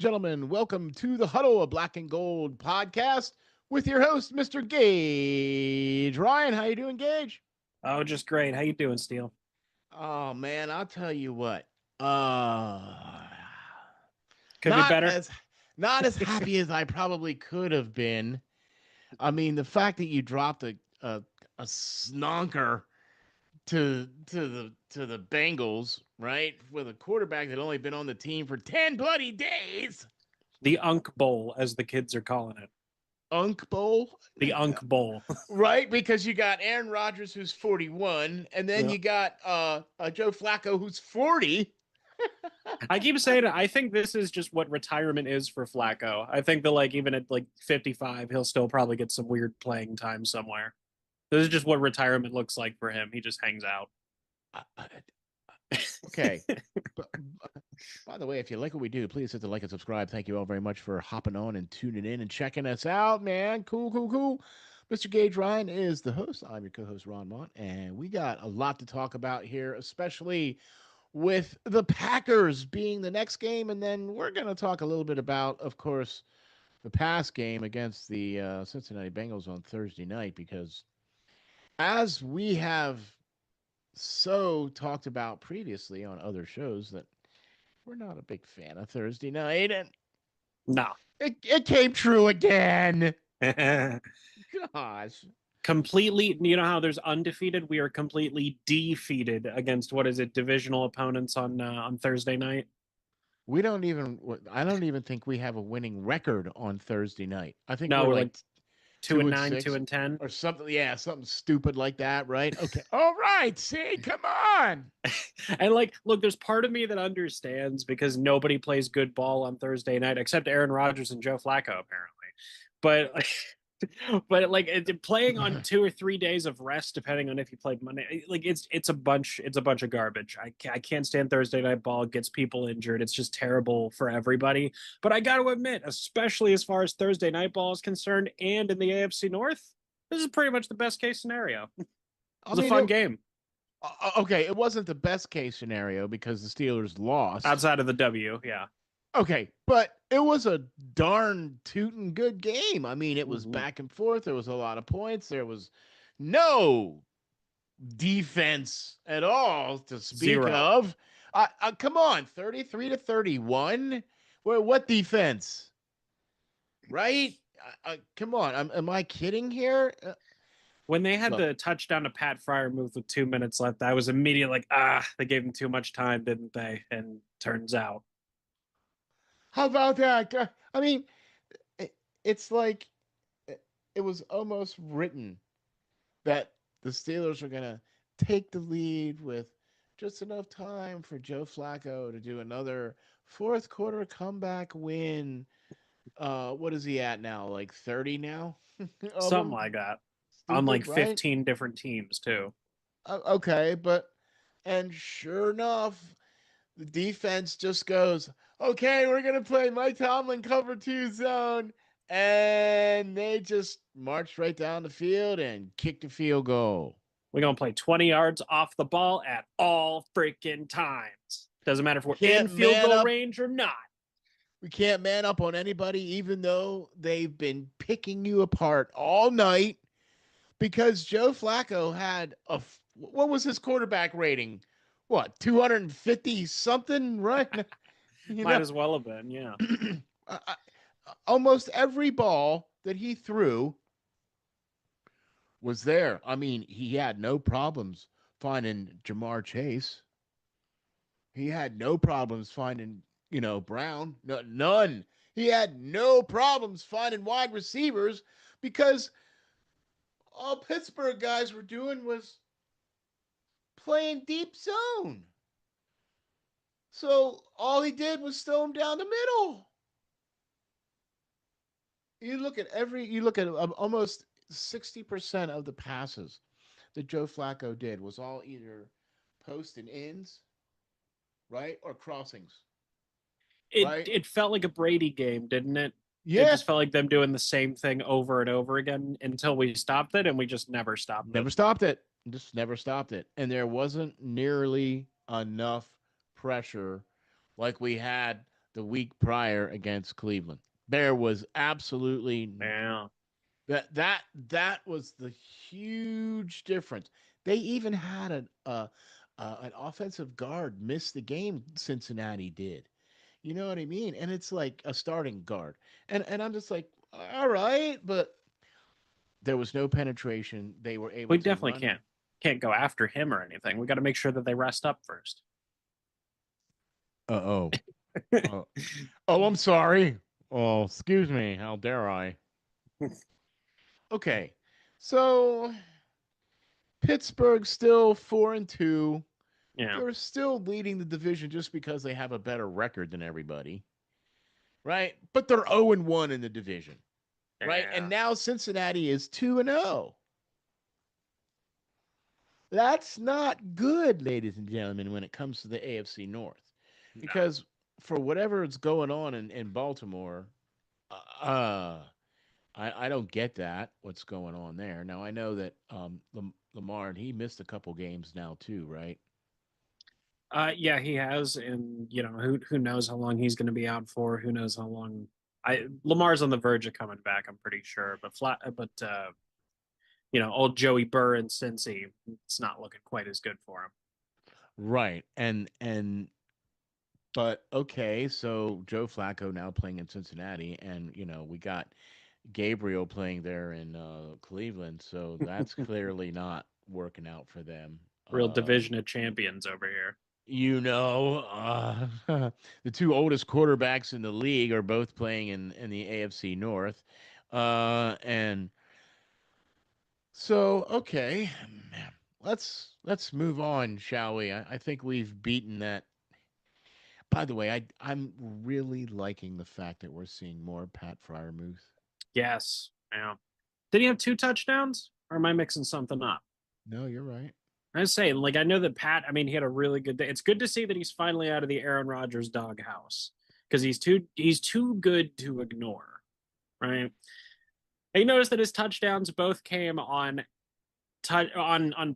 Gentlemen, welcome to the Huddle, a black and gold podcast with your host, Mr. Gage. Ryan, how you doing, Gage? Oh, just great. How you doing, Steele? Oh man, I'll tell you what. Uh Could be not better. as not as happy as I probably could have been. I mean, the fact that you dropped a snonker to the Bengals, right? With a quarterback that only been on the team for 10 bloody days. The Unk Bowl, as the kids are calling it. Unk Bowl. The Unk Bowl. Right, because you got Aaron Rodgers who's 41, and then Yeah. you got Joe Flacco who's 40. I keep saying it. I think this is just what retirement is for Flacco. I think that even at 55, he'll still probably get some weird playing time somewhere. This is just what retirement looks like for him. He just hangs out. Okay. But, by the way, if you like what we do, please hit the like and subscribe. Thank you all very much for hopping on and tuning in and checking us out, man. Cool. Mr. Gage Ryan is the host. I'm your co-host, Ron Mont, and we got a lot to talk about here, especially with the Packers being the next game. And then we're going to talk a little bit about, of course, the past game against the Cincinnati Bengals on Thursday night, because as we have so talked about previously on other shows, that we're not a big fan of Thursday night, and No. it came true again. Gosh. Completely, you know how there's undefeated? We are completely defeated against, what is it, divisional opponents on Thursday night? We don't even, I don't even think we have a winning record on Thursday night. I think No, we're we're like like 2-9, 2-6 2-10. or something. Yeah, something stupid like that, right? Okay. All right. See, come on. And look, there's part of me that understands because nobody plays good ball on Thursday night except Aaron Rodgers and Joe Flacco, apparently. But playing on 2 or 3 days of rest, depending on if you played Monday, it's a bunch of garbage. I can't stand Thursday night ball. It gets people injured. It's just terrible for everybody. But I got to admit, especially as far as Thursday night ball is concerned, and in the AFC North, this is pretty much the best case scenario. It I was a mean, fun game. Okay, it wasn't the best case scenario because the Steelers lost. Outside of the W, yeah. Okay, but it was a darn tootin' good game. I mean, it was Mm-hmm. back and forth. There was a lot of points. There was no defense at all to speak Zero. of. Come on, 33-31. What defense? Right? Come on. Am I kidding here? When they had Look, the touchdown to Pat Fryer move with 2 minutes left, I was immediately like, they gave him too much time, didn't they? And turns out. how about that? I mean, it's like it was almost written that the Steelers are going to take the lead with just enough time for Joe Flacco to do another fourth quarter comeback win. What is he at now? Like 30 now of Something them? like that. On Stupid, right? 15 different teams, too. Okay, and sure enough, the defense just goes, okay, we're going to play Mike Tomlin cover 2 zone. And they just marched right down the field and kicked a field goal. We're going to play 20 yards off the ball at all freaking times. Doesn't matter if we're in field goal range or not. We can't man up on anybody, even though they've been picking you apart all night, because Joe Flacco had what was his quarterback rating? What, 250 something, right? Might as well have been, yeah. Almost every ball that he threw was there. I mean, he had no problems finding Jamar Chase. He had no problems finding, Brown. No, none. He had no problems finding wide receivers because all Pittsburgh guys were doing was playing deep zone. So all he did was throw him down the middle. You look at almost 60% of the passes that Joe Flacco did was all either post and ins, right, or crossings. Right? It felt like a Brady game, didn't it? Yeah. It just felt like them doing the same thing over and over again until we stopped it, and we just never stopped it. Just never stopped it. And there wasn't nearly enough pressure like we had the week prior against Cleveland. There was absolutely Yeah. that was the huge difference. They even had an offensive guard miss the game. Cincinnati did. You know what I mean? And it's like a starting guard. And I'm just like, all right, but there was no penetration. They were able We to definitely run. can't go after him or anything. We got to make sure that they rest up first. Uh-oh. Oh, oh, I'm sorry. Oh, excuse me. How dare I? Okay. So Pittsburgh still 4-2. Yeah. They're still leading the division just because they have a better record than everybody, right? But they're 0-1 in the division, right? And Yeah. now Cincinnati is 2-0. That's not good, ladies and gentlemen, when it comes to the AFC North. No. Because for whatever is going on in Baltimore, uh, I don't get that, what's going on there. Now, I know that Lamar, and he missed a couple games now, too, right? Yeah, he has, and who knows how long he's going to be out for? Who knows how long? I Lamar's on the verge of coming back. I'm pretty sure, but old Joey Burr and Cincy, it's not looking quite as good for him. Right. But okay, so Joe Flacco now playing in Cincinnati, and we got Gabriel playing there in Cleveland, so that's clearly not working out for them. Real division of champions over here. The two oldest quarterbacks in the league are both playing in the AFC North, and so okay, let's move on, shall we? I think we've beaten that. By the way, I'm really liking the fact that we're seeing more Pat Fryermuth. Yes. Yeah. Did he have two touchdowns, or am I mixing something up? No, you're right. I was saying, like, I know that Pat. I mean, he had a really good day. It's good to see that he's finally out of the Aaron Rodgers doghouse because he's too good to ignore, right? I noticed that his touchdowns both came on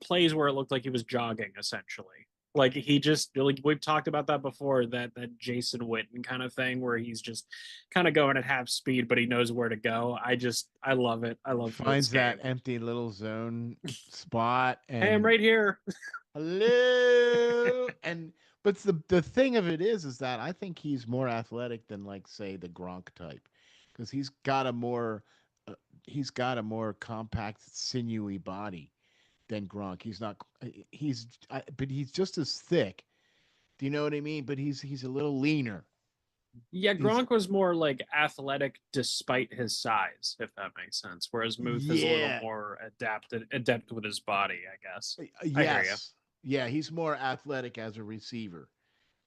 plays where it looked like he was jogging essentially. Like he just like we've talked about that before, that Jason Witten kind of thing where he's just kind of going at half speed, but he knows where to go. I love it. I love Witt's Finds that game. empty little zone spot Hey, I'm and right here. hello. And but the thing of it is that I think he's more athletic than, like, say, the Gronk type, because uh, he's got a more compact, sinewy body than Gronk. He's not but he's just as thick. Do you know what I mean? But he's a little leaner. Yeah, He's Gronk was more like athletic despite his size, if that makes sense. Whereas Muth is a little Yeah. more adept with his body, I guess. I hear you. Yes. Yeah, he's more athletic as a receiver,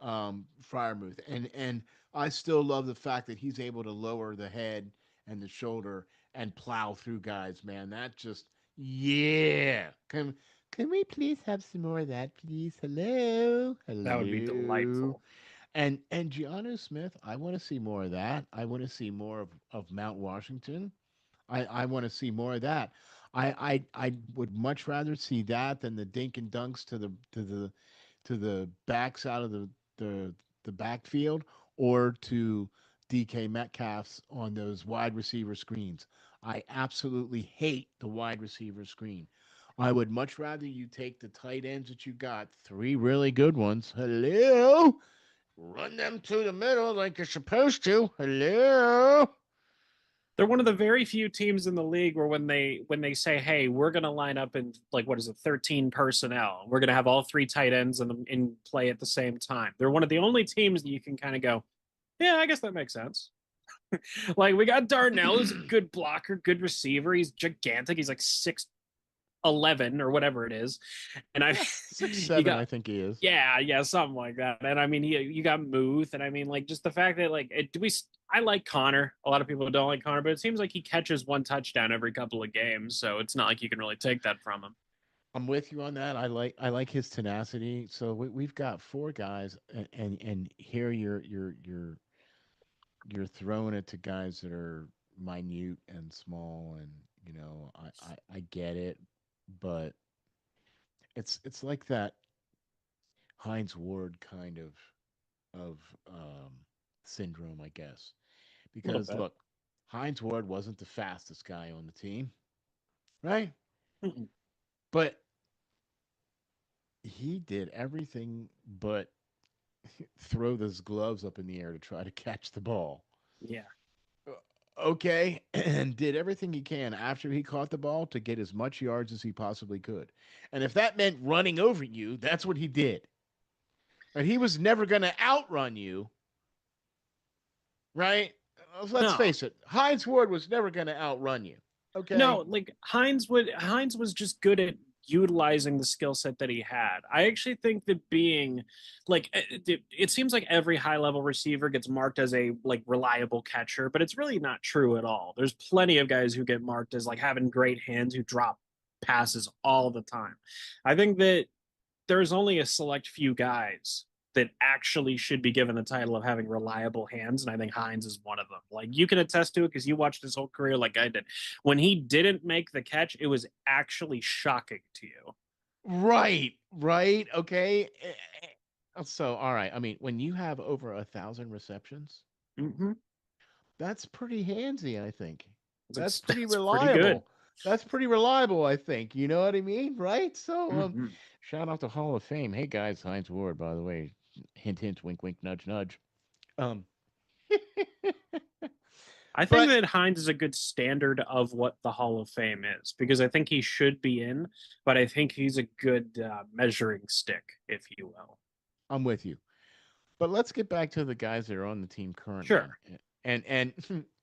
Fryermuth. And I still love the fact that he's able to lower the head and the shoulder and plow through guys, man. That just yeah. Can we please have some more of that, please? Hello. That would be Hello. delightful. And Gianno Smith, I want to see more of that. I want to see more of Mount Washington. I want to see more of that. I would much rather see that than the dink and dunks to the backs out of the the backfield, or to DK Metcalf's on those wide receiver screens. I absolutely hate the wide receiver screen. I would much rather you take the tight ends that you got, three really good ones. Hello, run them to the middle like you're supposed to. Hello. They're one of the very few teams in the league where when they say, "Hey, we're going to line up in like what is it, 13 personnel. We're going to have all three tight ends in play at the same time." They're one of the only teams that you can kind of go, "Yeah, I guess that makes sense." Like we got Darnell, who's a good blocker, good receiver. He's gigantic. He's like 6'11" or whatever it is, and I Yeah, six you seven, got I think he is. yeah, something like that. And I mean, you got Muth, and I mean, like just the fact that like do we? I like Connor. A lot of people don't like Connor, but it seems like he catches one touchdown every couple of games, so it's not like you can really take that from him. I'm with you on that. I like his tenacity. So we've got four guys, and here you're throwing it to guys that are minute and small, and I get it, but it's like that Heinz Ward kind of syndrome, I guess. A little Because bit. look, Hines Ward wasn't the fastest guy on the team, right? Mm-mm. But he did everything but throw those gloves up in the air to try to catch the ball. Yeah. Okay, and did everything he can after he caught the ball to get as much yards as he possibly could. And if that meant running over you, that's what he did. But he was never going to outrun you, right? Let's No. face it, Hines Ward was never going to outrun you. No, Okay, like Hines was just good at utilizing the skill set that he had. I actually think that being like it seems like every high level receiver gets marked as a like reliable catcher, but it's really not true at all. There's plenty of guys who get marked as like having great hands who drop passes all the time. I think that there's only a select few guys that actually should be given the title of having reliable hands, and I think Hines is one of them. Like you can attest to it because you watched his whole career, like I did. When he didn't make the catch, it was actually shocking to you. right, right, okay. So, all right. I mean, when you have over 1,000 receptions, Mm-hmm. that's pretty handsy, I think. That's pretty That's pretty good. reliable. That's pretty reliable, I think. You know what I mean? Right? So, Mm-hmm. shout out to Hall of Fame. Hey guys, Heinz Ward, by the way. Hint hint, wink wink, nudge nudge. Um I think but that Hines is a good standard of what the Hall of Fame is because I think he should be in, but I think he's a good measuring stick, if you will. I'm with you. But let's get back to the guys that are on the team currently. Sure. And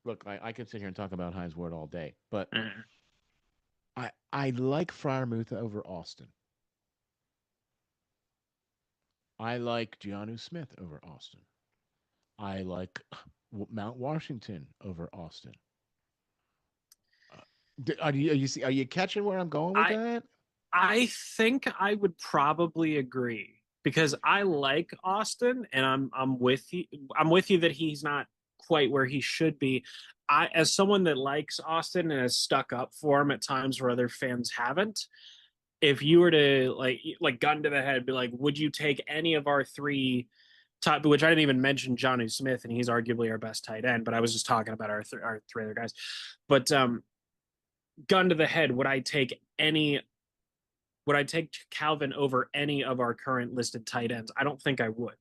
look, I could sit here and talk about Heinz Ward all day, but I like Fryermuth over Austin. I like Giannu Smith over Austin. I like Mount Washington over Austin. Are you catching where I'm going with I that? I think I would probably agree because I like Austin and I'm with you. I'm with you that he's not quite where he should be. I as someone that likes Austin and has stuck up for him at times where other fans haven't, if you were to like gun to the head be like, would you take any of our three top, which I didn't even mention Johnny Smith and he's arguably our best tight end, but I was just talking about our three other guys. But gun to the head, would I take Calvin over any of our current listed tight ends? I don't think I would.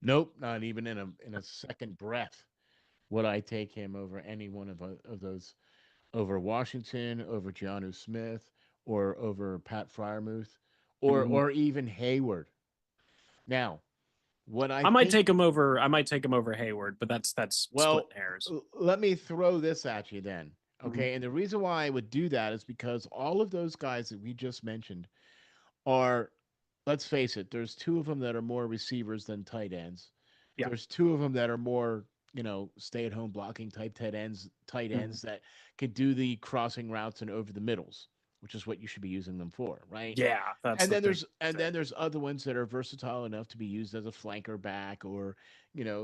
Nope, not even in a second breath would I take him over any one of those, over Washington, over Giannu Smith, or over Pat Fryermuth, Mm-hmm. or even Hayward. Now, what I I might think, take him over. I might take him over Hayward, but that's well, splitting hairs. let me throw this at you then. Mm-hmm. Okay, and the reason why I would do that is because all of those guys that we just mentioned are, let's face it, there's two of them that are more receivers than tight ends. Yeah. There's two of them that are more, stay at home blocking type tight Mm-hmm. ends that could do the crossing routes and over the middles, which is what you should be using them for, right? Yeah, that's And the then big thing. there's other ones that are versatile enough to be used as a flanker back, or,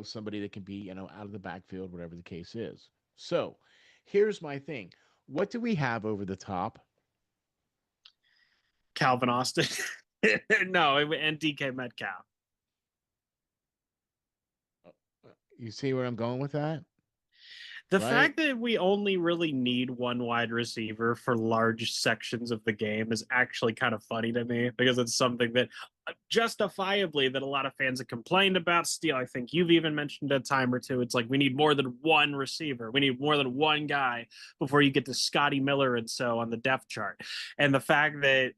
somebody that can be, out of the backfield, whatever the case is. So, here's my thing. What do we have over the top? Calvin Austin. No, and DK Metcalf. You see where I'm going with that? The Right? fact that we only really need one wide receiver for large sections of the game is actually kind of funny to me because it's something that justifiably that a lot of fans have complained about. Still, I think you've even mentioned a time or two. It's like we need more than one receiver. We need more than one guy before you get to Scotty Miller and so on the depth chart. And the fact that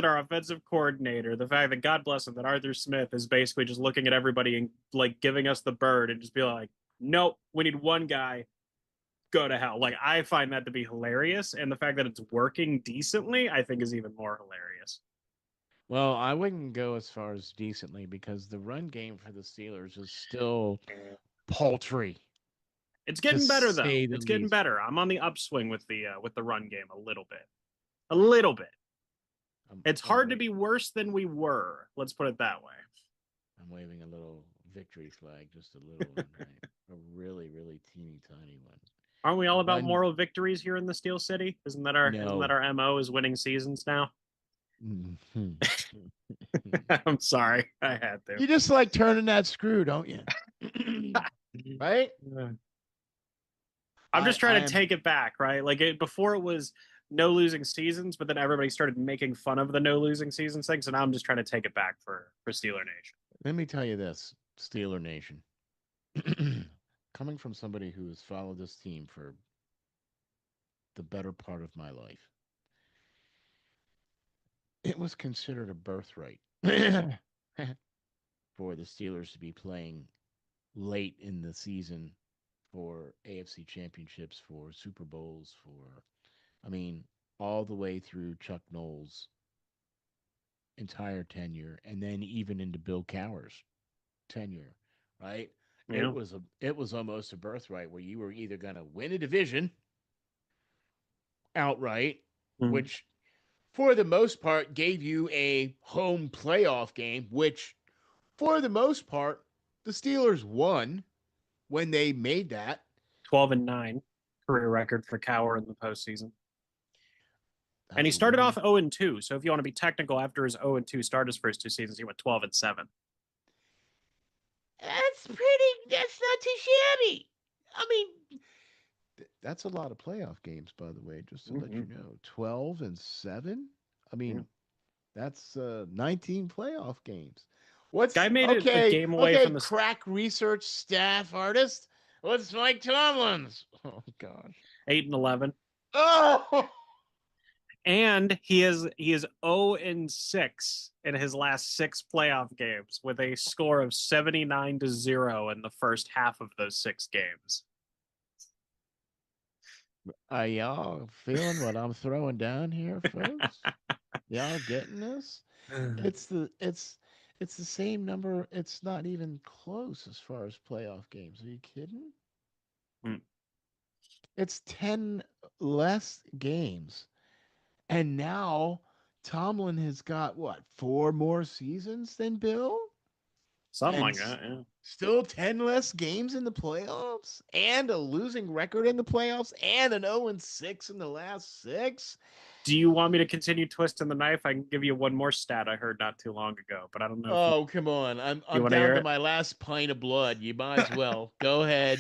our offensive coordinator, the fact that God bless him, that Arthur Smith is basically just looking at everybody and like giving us the bird and just be like, nope, we need one guy, go to hell. Like I find that to be hilarious, and the fact that it's working decently, I think, is even more hilarious. Well, I wouldn't go as far as decently because the run game for the Steelers is still paltry, It's to getting better though. say the It's getting least. better. I'm on the upswing with the run game a little bit, a little bit. I'm It's I'm hard to wa- be worse than we were. Let's put it that way. I'm waving a little victory flag, just a little one, right? A really, really teeny tiny one. Aren't we The all about run, moral victories here in the Steel City? Isn't that our no. MO is winning seasons now? I'm sorry. I had to. You just like turning that screw, don't you? Right? I'm just I trying to am. take it back, right? Like before it was no losing seasons, but then everybody started making fun of the no losing seasons thing. So now I'm just trying to take it back for Steeler Nation. Let me tell you this, Steeler Nation. Coming from somebody who has followed this team for the better part of my life, it was considered a birthright for the Steelers to be playing late in the season for AFC championships, for Super Bowls, I mean, all the way through Chuck Noll's entire tenure, and then even into Bill Cowher's tenure, right? Yeah. It was almost a birthright where you were either going to win a division outright, Mm-hmm. which for the most part gave you a home playoff game, which for the most part the Steelers won when they made that. 12-9 career record for Cower in the postseason. And he That's a started off winning. 0-2. So if you want to be technical, after his 0-2 start his first two seasons, he went 12-7. That's pretty. That's not too shabby. I mean, that's a lot of playoff games, by the way. Just to let Mm-hmm. you know, 12-7. I Yeah. mean, that's 19 playoff games. What's Guy made it a okay? game away Okay, from the crack research staff artist. What's Mike Tomlin's? Oh gosh. 8-11. Oh, And he is 0-6 in his last six playoff games with a score of 79-0 in the first half of those six games. are y'all feeling what I'm throwing down here, folks? Y'all getting this? It's the it's it's the same number. It's not even close as far as playoff games. Are you kidding? It's 10 less games. And now Tomlin has got what, four more seasons than Bill? Something And like that, yeah. still 10 less games in the playoffs and a losing record in the playoffs and an 0-6 in the last 6. Do you want me to continue twisting the knife? I can give you one more stat I heard not too long ago, but I don't know if Oh, come on. you I'm want to down hear to it. my last pint of blood. You might as well. Go ahead.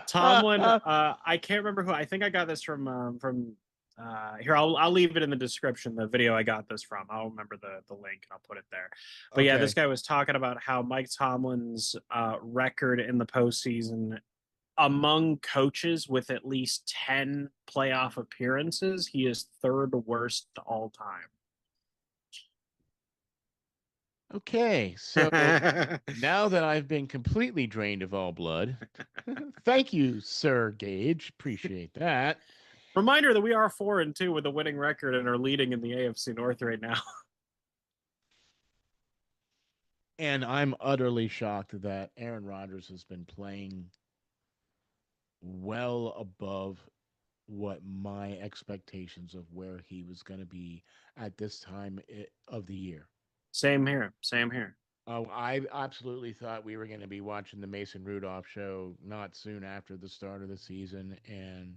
Tomlin, I can't remember who. I think I got this from here. I'll leave it in the description. The video I got this from. I'll remember the link and I'll put it there. But yeah, this Okay. guy was talking about how Mike Tomlin's record in the postseason among coaches with at least 10 playoff appearances, he is third worst all Okay. So time. now that I've been completely drained of all blood, thank you, Sir Gage. Appreciate that. Reminder that we are 4-2 with a winning record and are leading in the AFC North right now. And I'm utterly shocked that Aaron Rodgers has been playing well above what my expectations of where he was going to be at this time of the year. Same here. Same here. Oh, I absolutely thought we were going to be watching the Mason Rudolph show not soon after the start of the season. And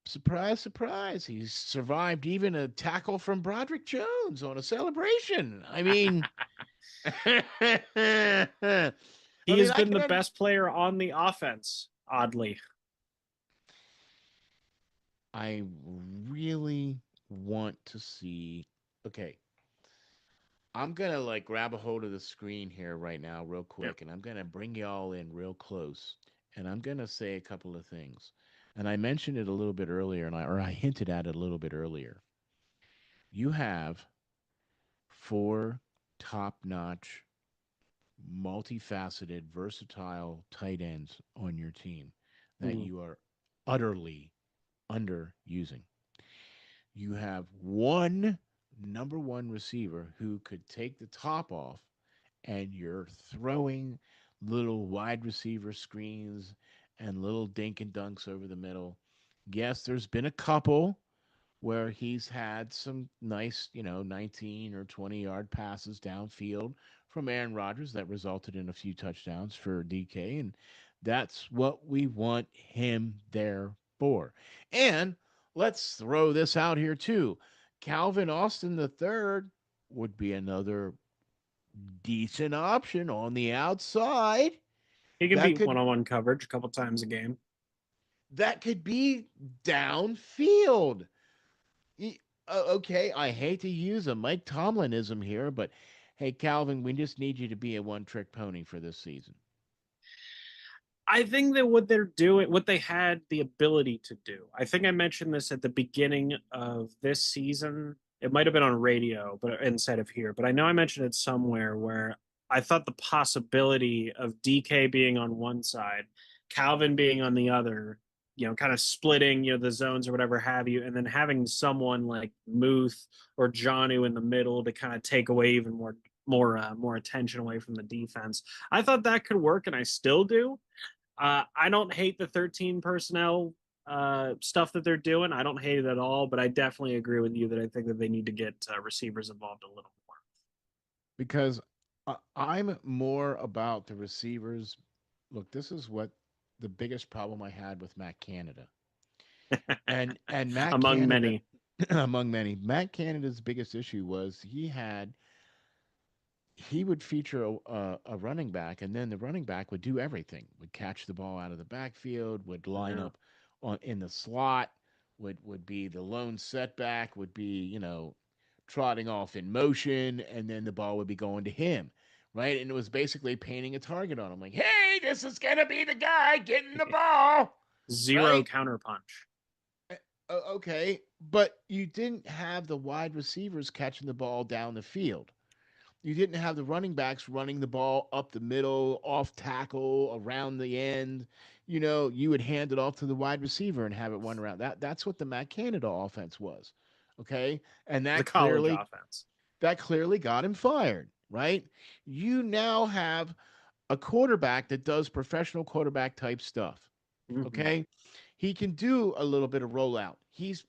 surprise, surprise, he survived even a tackle from Broderick Jones on a celebration. I mean, I He mean, has I been the can. best player on the offense, oddly. I really want to see. Okay, I'm gonna like grab a hold of the screen here right now, real Yeah. quick, and I'm gonna bring y'all in real close, and I'm gonna say a couple of things. And I mentioned it a little bit earlier, or I hinted at it a little bit earlier. You have four top-notch, multifaceted, versatile tight ends on your team that Mm. you are utterly underusing. You have one number one receiver who could take the top off, and you're throwing little wide receiver screens and little dink and dunks over the middle. Yes, there's been a couple where he's had some nice, 19 or 20-yard passes downfield from Aaron Rodgers that resulted in a few touchdowns for DK. And that's what we want him there for. And let's throw this out here, too. Calvin Austin the third. would be another decent option on the outside. He can That beat could one-on-one coverage a couple times a game. that could be downfield. Okay, I hate to use a Mike Tomlinism here, but hey, Calvin, we just need you to be a one-trick pony for this season. I think that what they're doing, what they had the ability to do, I think I mentioned this at the beginning of this season. It might have been on radio, but instead of here, but I know I mentioned it somewhere where I thought the possibility of DK being on one side, Calvin being on the other, kind of splitting, the zones or whatever have you, and then having someone like Muth or Janu in the middle to kind of take away even more attention away from the defense. I thought that could work, and I still do. I don't hate the 13 personnel stuff that they're doing. I don't hate it at all, but I definitely agree with you that I think that they need to get receivers involved a little Because I'm more about the receivers. Look, this is what the biggest problem I had with Matt Canada. more. And Matt Among Canada, many. among many, Matt Canada's biggest issue was he would feature a running back, and then the running back would do everything. Would catch the ball out of the backfield, would line Yeah. up on in the slot, would be the lone setback, would be trotting off in motion, and then the ball would be going to him, right? And it was basically painting a target on him, like, hey, this is gonna be the guy getting the ball, Zero right? counterpunch. Okay, but you didn't have the wide receivers catching the ball down the field. You didn't have the running backs running the ball up the middle, off tackle, around the end. You would hand it off to the wide receiver and have it run around. That's what the Matt Canada offense was. Okay? And The college offense. that clearly got him fired, right? You now have a quarterback that does professional quarterback type stuff. Mm-hmm. Okay? He can do a little bit of rollout. He's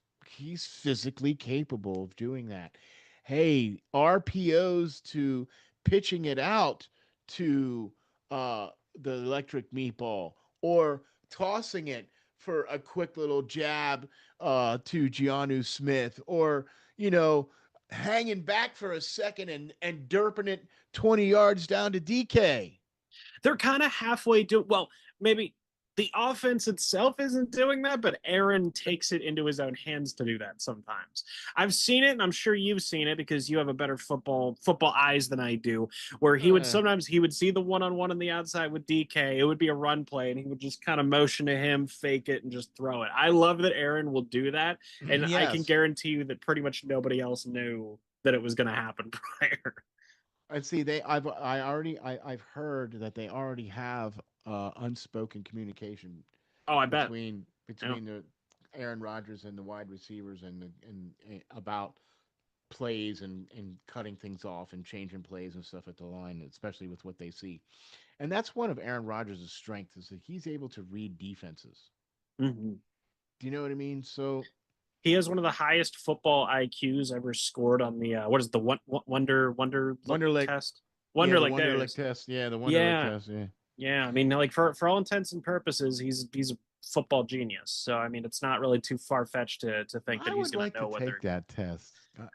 physically capable of doing that. Hey, RPOs to pitching it out to uh, the electric meatball or tossing it for a quick little jab to Giannu Smith or, you know, hanging back for a second and derping it 20 yards down to DK. They're kind of halfway do well, maybe the offense itself isn't doing that, but Aaron takes it into his own hands to do that sometimes. I've seen it, and I'm sure you've seen it because you have a better football eyes than I do, where Uh, he would see the one-on-one on the outside with DK. It would be a run play, and he would just kind of motion to him, fake it, and just throw it. I love that Aaron will do that, and I can yes. guarantee you that pretty much nobody else knew that it was going to happen prior. And see, I've heard that they already have unspoken communication Oh, I bet. between Yeah. the Aaron Rodgers and the wide receivers and about plays and cutting things off and changing plays and stuff at the line, especially with what they see. And that's one of Aaron Rodgers' strengths is that he's able to read defenses. Mm-hmm. Do you know what I mean? So He has one of the highest football IQs ever scored on the what is it, the Wonder Look Wonderlic, test? yeah, the Wonderlic, there it Wonderlic is. test, yeah, the Wonderlic Yeah, test, yeah. yeah. I mean, like for all intents and purposes, he's a football genius. So I mean, it's not really too far fetched to think that I he's would going to like to know what take they're. that test.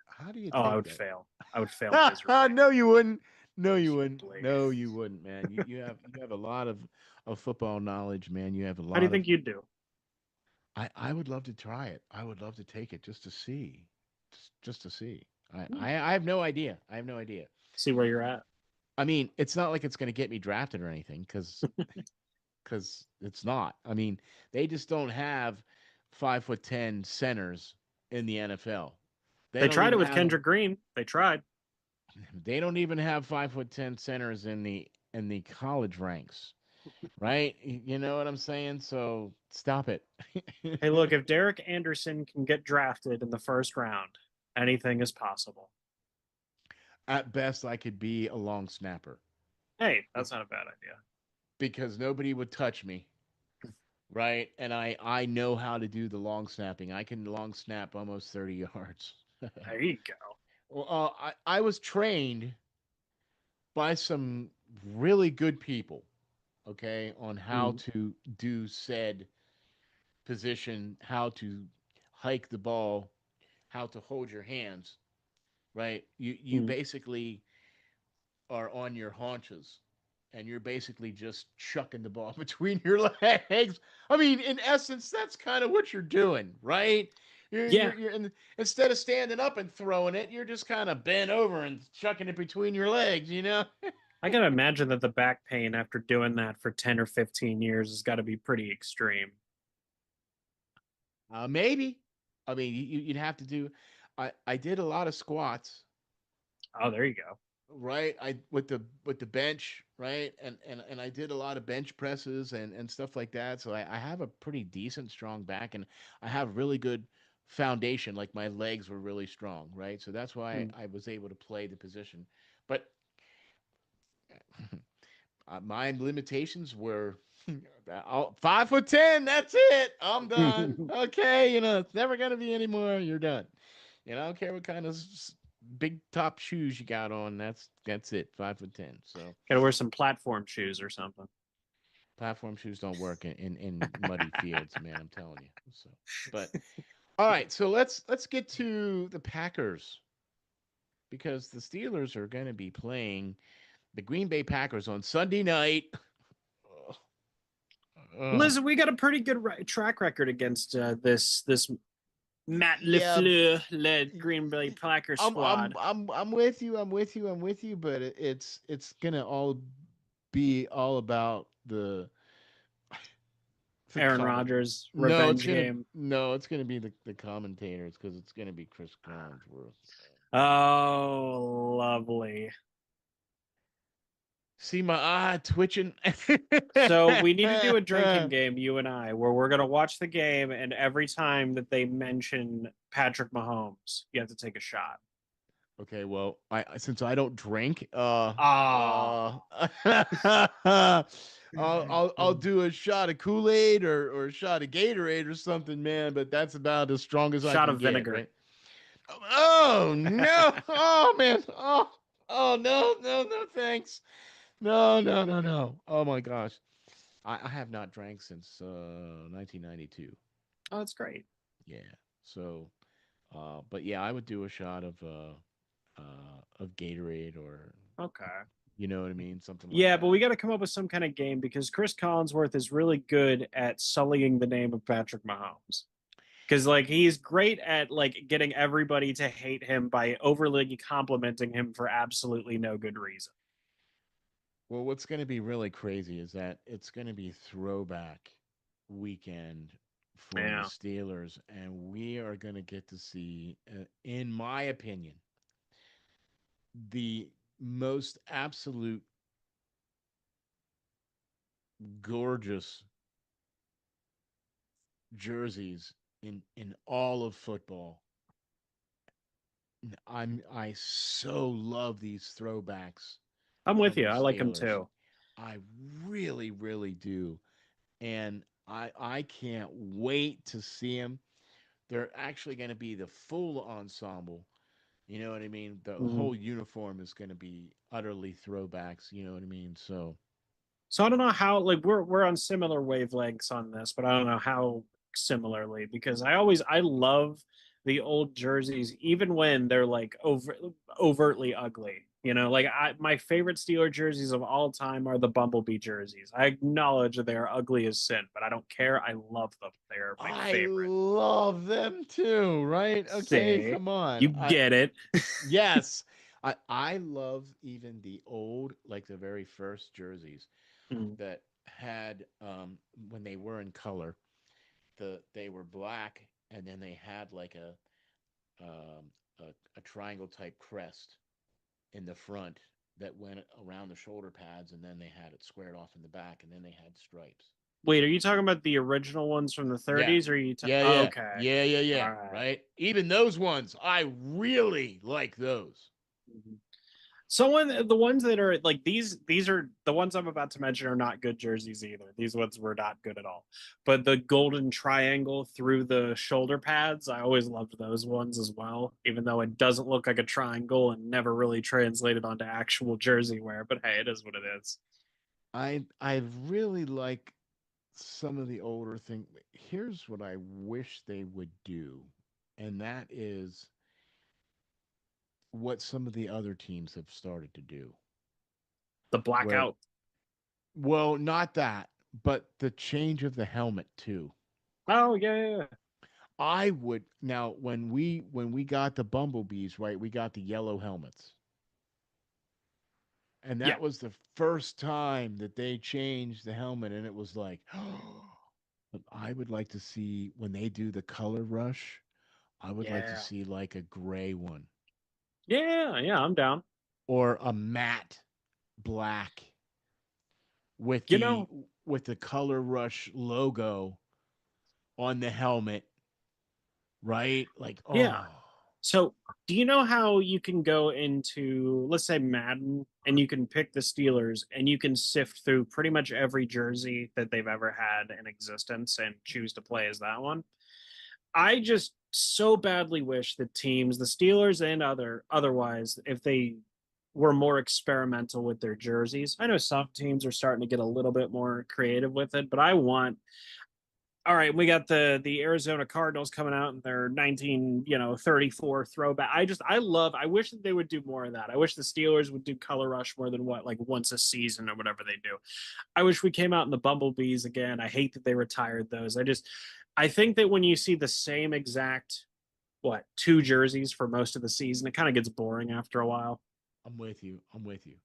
How do you Oh, I take would that? fail. I would fail miserably. No, you wouldn't. No, you wouldn't. Miserably. No, you wouldn't, man. You have a lot of football knowledge, man. You have a How do you lot of. think you'd do? I would love to try it. I would love to take it just to see, just to see. Hmm. I have no idea. I have no idea. See where you're at. I mean, it's not like it's going to get me drafted or anything, because it's not. I mean, they just don't have 5'10" centers in the NFL. They They don't tried it even with have Kendrick Green. They tried. They don't even have 5'10" centers in the college ranks, right? You know what I'm saying? So stop it. Hey, look, if Derek Anderson can get drafted in the first round, anything is possible. At best, I could be a long snapper Hey, that's not a bad idea. because nobody would touch me, right? And I know how to do the long snapping. I can long snap almost 30 yards. There you go. Well, I was trained by some really good people, okay, on how Mm. to do said position, how to hike the ball, how to hold your hands, right? You Mm. basically are on your haunches and you're basically just chucking the ball between your legs. I mean, in essence, that's kind of what you're doing, right? Yeah, Instead of standing up and throwing it, you're just kind of bent over and chucking it between your legs, you know? I can imagine that the back pain after doing that for 10 or 15 years has got to be pretty extreme. Maybe. I mean, you'd have to do. I did a lot of squats, Oh, there you go. right? I with the bench, right? And I did a lot of bench presses and stuff like that. So I have a pretty decent strong back, and I have really good foundation. Like my legs were really strong, right? So that's why Mm. I was able to play the position. But my limitations were 5'10". That's it. I'm done. Okay, it's never gonna be any more. You're done. I don't care what kind of big top shoes you got on. That's it. 5'10". So Gotta wear some platform shoes or something. platform shoes don't work in muddy fields, man. I'm telling you. So, but all right. So let's get to the Packers because the Steelers are going to be playing the Green Bay Packers on Sunday night. Oh, Listen, we got a pretty good track record against this Matt yeah, LeFleur led Green Bay Packers squad. I'm with you. I'm with you. But it's gonna all be all about the Aaron comment. Rodgers revenge game. No, it's gonna be the commentators because it's gonna be Chris Collinsworth. Oh, lovely. See my eye twitching. So we need to do a drinking game, you and I, where we're gonna watch the game, and every time that they mention Patrick Mahomes, you have to take a shot. Okay, well, I since I don't drink, Ah, I'll do a shot of Kool-Aid or a shot of Gatorade or something, man. But that's about as strong as I shot can of get, vinegar. right? Oh no! Oh man! Oh no! No! No! Thanks! No! No! No! No! Oh my gosh! I have not drank since 1992. Oh, that's great. Yeah. So, but yeah, I would do a shot of Gatorade or Okay. you know what I mean, something like Yeah, but we that. got to come up with some kind of game because Chris Collinsworth is really good at sullying the name of Patrick Mahomes. Because like he's great at like getting everybody to hate him by overly complimenting him for absolutely no good reason. Well, what's going to be really crazy is that it's going to be throwback weekend for the Yeah. Steelers, and we are going to get to see, in my opinion, the most absolute gorgeous jerseys in all of football. I so love these throwbacks I'm for with you. the I like him Steelers. too. I really do, and I can't wait to see them. They're actually going to be the full ensemble. You know what I mean? The Mhm. whole uniform is going to be utterly throwbacks. You know what I mean? So So I don't know how like we're on similar wavelengths on this, but I don't know how similarly because I love the old jerseys even when they're like overtly ugly. You know, like my favorite Steeler jerseys of all time are the Bumblebee jerseys. I acknowledge that they are ugly as sin, but I don't care. I love them. They're my I favorite. love them too. Right? Okay, Say, come on. you get it. Yes, I love even the old, like the very first jerseys Mm. that had when they were in color. They were black, and then they had like um, a triangle type crest in the front that went around the shoulder pads, and then they had it squared off in the back, and then they had stripes. Wait, are you talking about the original ones from the Yeah, 30s or are you yeah, oh, yeah, okay. yeah, yeah, All yeah. right. Right. Even those ones, I really like those. Mhm. Someone, the ones that are like these are the ones I'm about to mention are not good jerseys either. These ones were not good at all. But the golden triangle through the shoulder pads, I always loved those ones as well, even though it doesn't look like a triangle and never really translated onto actual jersey wear. But hey, it is what it is. I really like some of the older things. Here's what I wish they would do, and that is what some of the other teams have started to do. The Where, blackout. well, not that, but the change of the helmet too. Oh yeah, yeah, yeah. I would now when we got the bumblebees, right? We got the yellow helmets. And Yeah. that was the first time that they changed the helmet and it was like, but I would like to see when they do the color rush, I would like to Yeah. see like a gray one Yeah, yeah, I'm down. or a matte black with You the know, with the color rush logo on the helmet, right? Like, yeah. oh, So, do you know how you can go into, let's say, Madden, and you can pick the Steelers, and you can sift through pretty much every jersey that they've ever had in existence and choose to play as that one? I just so badly wish that teams, the Steelers and otherwise, if they were more experimental with their jerseys. I know some teams are starting to get a little bit more creative with it, but I want, all right, we got the Arizona Cardinals coming out in their 1934 throwback. I wish that they would do more of that. I wish the Steelers would do color rush more than what, like once a season or whatever they do. I wish we came out in the bumblebees again. I hate that they retired those. I think that when you see the same exact two jerseys for most of the season, it kind of gets boring after a while. I'm with you. I'm with you.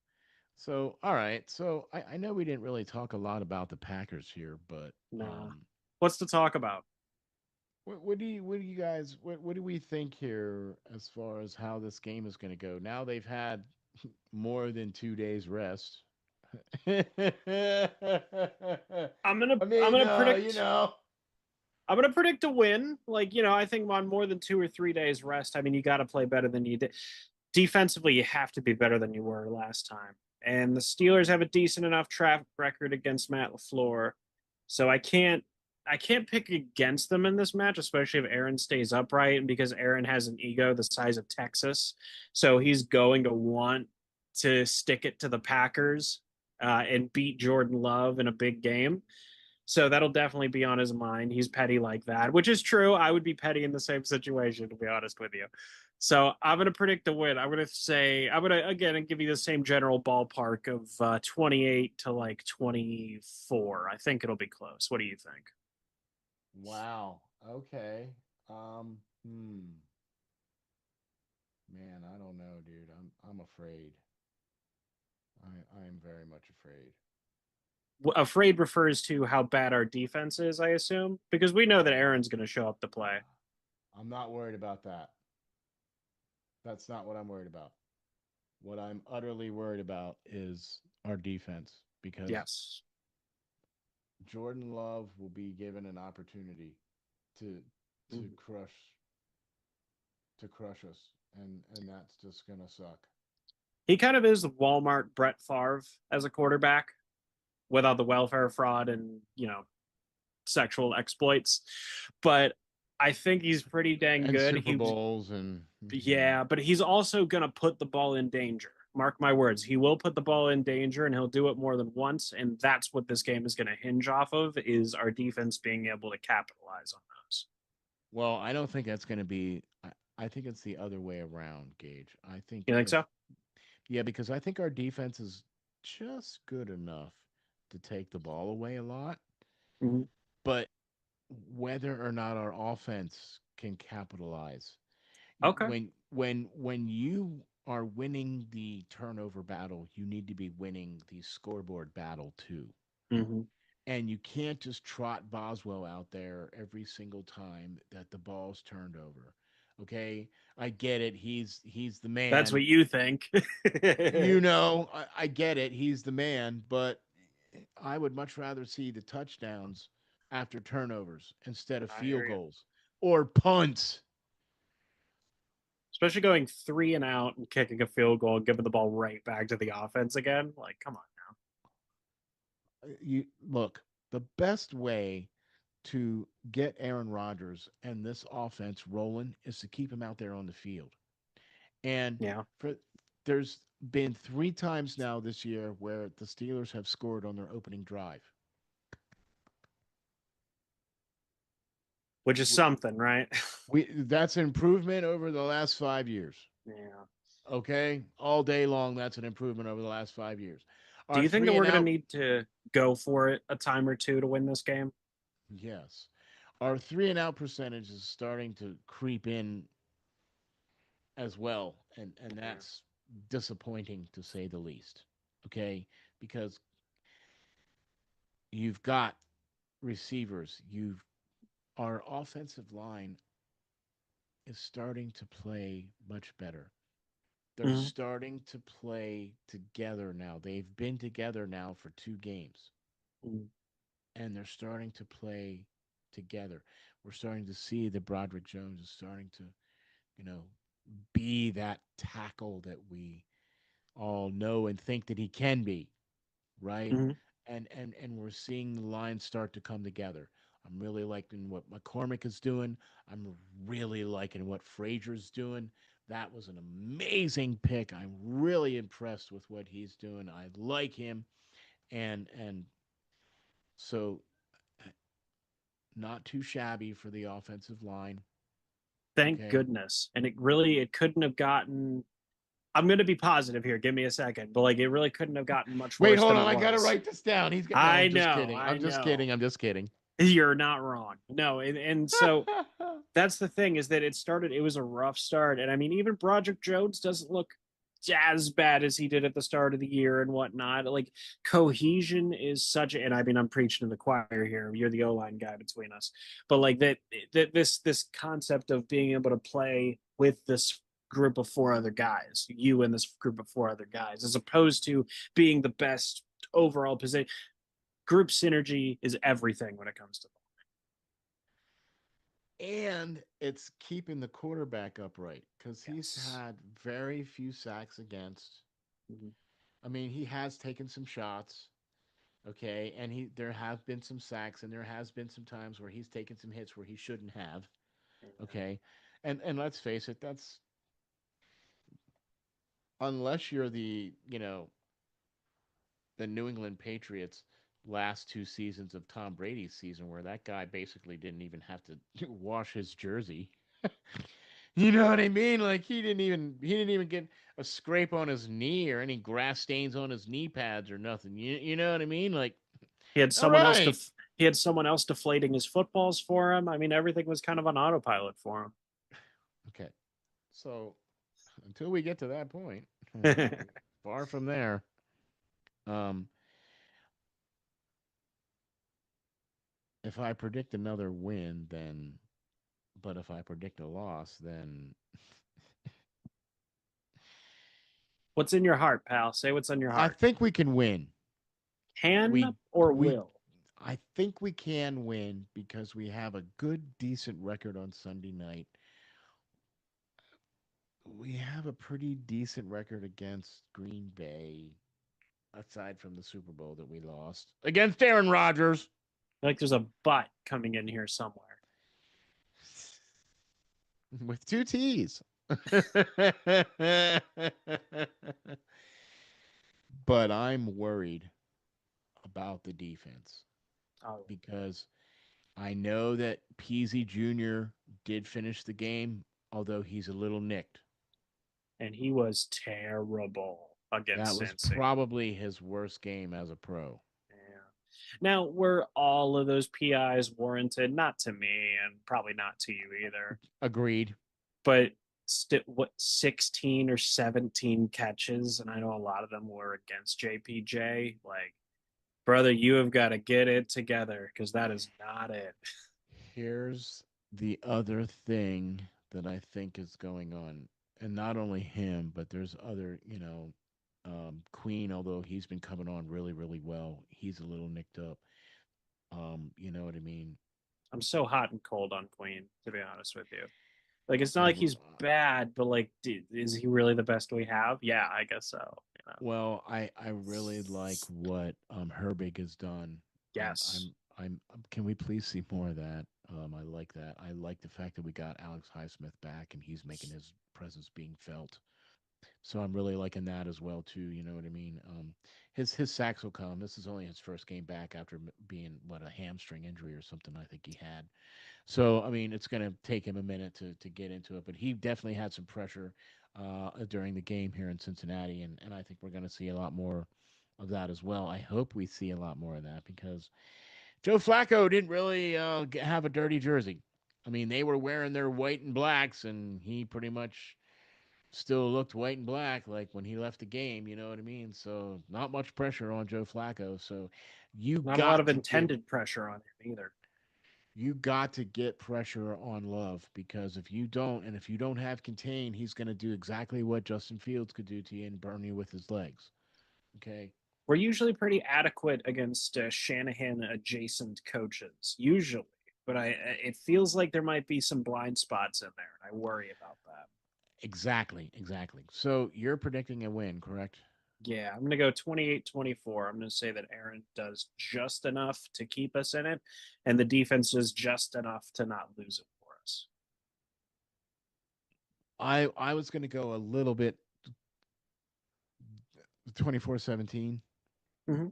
So, all right. So I know we didn't really talk a lot about the Packers here, but Nah. What's to talk about? what do you guys what do we think here as far as how this game is going to go? Now they've had more than 2 days rest. I I'm gonna I'm mean, gonna you predict know, I'm gonna predict a win. Like, I think on more than 2 or 3 days rest, I mean, you got to play better than you did. Defensively, you have to be better than you were last time. And the Steelers have a decent enough track record against Matt LaFleur, so I can't pick against them in this match, especially if Aaron stays upright, and because Aaron has an ego the size of Texas, so he's going to want to stick it to the Packers and beat Jordan Love in a big game. So that'll definitely be on his mind. He's petty like that, which is true. I would be petty in the same situation, to be honest with you. So I'm going to predict a win. I'm going to, again, give you the same general ballpark of 28 to like 24. I think it'll be close. What do you think? wow. Okay. Hmm. Man, I don't know, dude. I'm afraid. I am very much afraid. Afraid refers to how bad our defense is, I assume, because we know that Aaron's going to show up to play. I'm not worried about that. That's not what I'm worried about. What I'm utterly worried about is our defense because Yes. Jordan Love will be given an opportunity to to Mhm. crush to crush us, and that's just gonna suck. He kind of is the Walmart Brett Favre as a quarterback without the welfare fraud and, sexual exploits. But I think he's pretty dang And good. Super Bowls and Yeah, but he's also going to put the ball in danger. Mark my words, he will put the ball in danger and he'll do it more than once. And that's what this game is going to hinge off of is our defense being able to capitalize on those. well, I don't think that's gonna be. I think it's the other way around, Gage. I think You think if so? yeah, because I think our defense is just good enough to take the ball away a lot, Mm-hmm. but whether or not our offense can capitalize Okay. when you are winning the turnover battle, you need to be winning the scoreboard battle too. Mm-hmm. And you can't just trot Boswell out there every single time that the ball's turned over. Okay, I get it. He's the That's man. what you think. I get it. He's the man, but I would much rather see the touchdowns after turnovers instead of I field hear you. goals or punts. Especially going three and out and kicking a field goal and giving the ball right back to the offense again. Like, come on now. You look, the best way to get Aaron Rodgers and this offense rolling is to keep him out there on the field. And Yeah. for there's been 3 times now this year where the Steelers have scored on their opening drive. Which is We, something, right? we that's an improvement over the last 5 years. Yeah. Okay, all day long. That's an improvement over the last 5 years. Do Our you think that three we're and going to out, need to go for it a time or two to win this game? yes, our three and out percentage is starting to creep in as well, and Yeah. that's disappointing to say the least. Okay, because you've got receivers, you've our offensive line is starting to play much better. They're Hmm. starting to play together now. They've been together now for 2 games, and they're starting to play together. We're starting to see that Broderick Jones is starting to, you know, be that tackle that we all know and think that he can be, right? Hmm. And we're seeing the lines start to come together. I'm really liking what McCormick is doing. I'm really liking what Frazier's doing. That was an amazing pick. I'm really impressed with what he's doing. I like him, and so not too shabby for the offensive line. Thank Okay. goodness. And it couldn't have gotten. I'm going to be positive here. Give me a second. But like, it really couldn't have gotten much Wait, worse hold than on. it I gotta was. write this down. He's got. No, I I'm just know. kidding. I I'm just know. kidding. I'm just kidding. You're not wrong. No. And so that's the thing is that it was a rough start. And I mean, even Broderick Jones doesn't look as bad as he did at the start of the year and whatnot. Like cohesion is such and I mean I'm preaching to the choir here. You're the O-line guy between us. But like this concept of being able to play with this group of four other guys, you and this group of four other guys, as opposed to being the best overall position. Group synergy is everything when it comes to And it's keeping the quarterback upright because he's yes. had very few sacks against. Mm-hmm. I mean, he has taken some shots, okay, and he there have been some sacks, and there has been some times where he's taken some hits where he shouldn't have, okay, and let's face it, that's unless you're the New England Patriots last 2 seasons of Tom Brady's season where that guy basically didn't even have to wash his jersey. You know what I mean? Like he didn't even get a scrape on his knee or any grass stains on his knee pads or nothing. You know what I mean? Like, He had all someone else right. he had someone else deflating his footballs for him. I mean, everything was kind of on autopilot for Okay. So until we get to that point, him. far from there. Um, if I predict another win, then but if I predict a loss, then What's in your heart, pal? Say what's in your I heart. think we can win. We Can or we will? I think we can win because we have a good decent record on Sunday night. We have a pretty decent record against Green Bay aside from the Super Bowl that we lost against Aaron Rodgers Like there's a butt coming in here somewhere. with 2 T's. But I'm worried about the defense Oh, because I know that Peasy Jr. did finish the game, although he's a little nicked. and he was terrible That against was Cincy. probably his worst game as a pro. Yeah. Now, were all of those PIs warranted? Not to me, and probably not to you either. Agreed. But what 16 or 17 catches, and I know a lot of them were against JPJ. Like, brother, you have got to get it together because that is not it. Here's the other thing that I think is going on, and not only him, but there's other, Queen. Although he's been coming on really, really well, he's a little nicked up. You know what I mean? I'm so hot and cold on Queen, to be honest with you. Like, it's not I like he's bad, but like, dude, is he really the best we have? Yeah, I guess so. You know? Well, I really like what Herbig has done. Um, Yes. I'm Can we please see more of that? I like that. I like the fact that we got Alex Highsmith back and he's making his presence being felt. So I'm really liking that as well too. You know what I mean? His sacks will come. This is only his first game back after being what a hamstring injury or something I think he had. So I mean, it's going to take him a minute to get into it, but he definitely had some pressure. during the game here in Cincinnati, and I think we're going to see a lot more of that as well. I hope we see a lot more of that because Joe Flacco didn't really have a dirty jersey. I mean, they were wearing their white and blacks, and he pretty much still looked white and black like when he left the game. You know what I mean? So not much pressure on Joe Flacco. So you Not a lot got of to get intended pressure on him either. pressure on Love because if you don't, and if you don't have contain, he's going to do exactly what Justin Fields could do to you and burn you with his legs. Okay. We're usually pretty adequate against Shanahan adjacent coaches, usually. But it feels like there might be some blind spots in there, and I worry about that. Exactly. Exactly. So you're predicting a win, correct? Yeah, I'm going to go 28-24. I'm going to say that Aaron does just enough to keep us in it, and the defense does just enough to not lose it for us. I was going to go a little bit 24-17. Mm-hmm.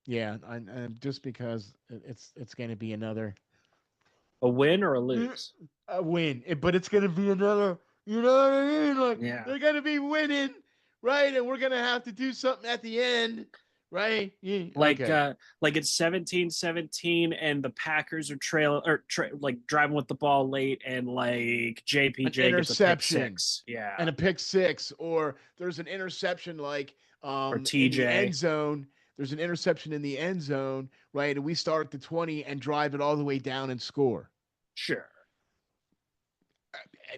Yeah, just because it's going to be another A win or a lose? a win, but it's going to be another. You know what I mean? Like Yeah. they're going to be winning, right? And we're going to have to do something at the end, right? Yeah, like okay. uh like it's 17-17 and the Packers are like driving with the ball late and like An JPJ gets a pick interception six. Yeah. and a pick six, or there's an interception like Or in the end TJ. zone. There's an interception in the end zone, right? And we start at the 20 and drive it all the way down and score. Sure.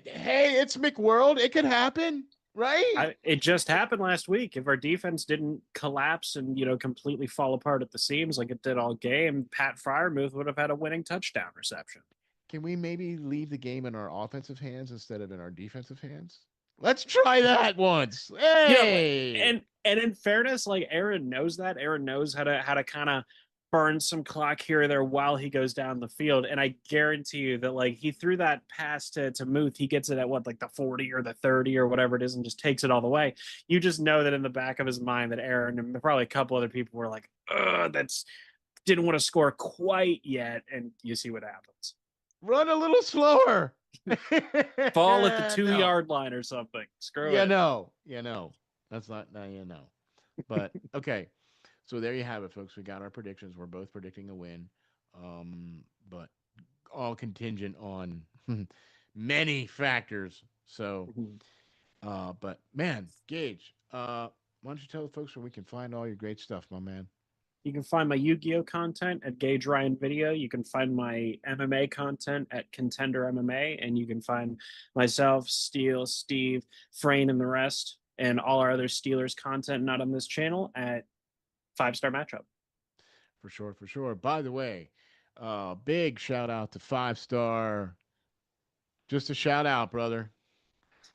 Hey, it's McWorld. It could happen, right? It just happened last week. If our defense didn't collapse and completely fall apart at the seams like it did all game, Pat Fryermuth would have had a winning touchdown reception. Can we maybe leave the game in our offensive hands instead of in our defensive hands? Let's try that once. you know Hey. and in fairness, like Aaron knows that. Aaron knows how to kind of burn some clock here or there while he goes down the field. And I guarantee you that like he threw that pass to Muth, he gets it at what, like the 40 or the 30 or whatever it is, and just takes it all the way. You just know that in the back of his mind that Aaron and probably a couple other people were like, that's didn't want to score quite yet. And you see what happens. Run a little slower. Fall at the two No. yard line or something. Screw Yeah, it. no. Yeah, no. That's not, no, yeah, no. But okay. So there you have it, folks. We got our predictions. We're both predicting a win. But all contingent on many factors. So, but man, Gage, why don't you tell the folks where we can find all your great stuff, my man? You can find my Yu-Gi-Oh content at Gage Ryan Video. You can find my MMA content at Contender MMA, and you can find myself, Steele, Steve, Frayne, and the rest, and all our other Steelers content not on this channel at Five Star Matchup. For sure, for sure. By the way, big shout out to Five Star. Just a shout out, brother.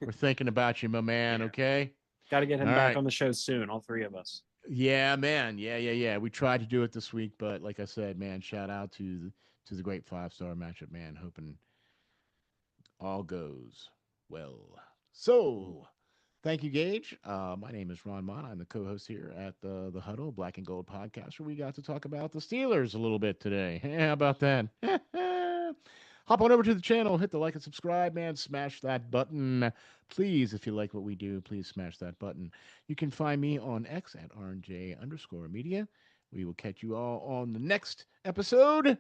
We're thinking about you, my man. Yeah, Okay. got to get All him back right. on the show soon. All three of us. Yeah, man. Yeah, yeah, yeah. We tried to do it this week, but like I said, man, shout out to the great 5 star matchup, man. Hoping all goes well. So, thank you, Gage. My name is Ron Mott. I'm the co-host here at the Huddle Black and Gold podcast, where we got to talk about the Steelers a little bit today. How about that? Hop on over to the channel, hit the like and subscribe, man. Smash that button. Please, if you like what we do, please smash that button. You can find me on X at RNJ_media. We will catch you all on the next episode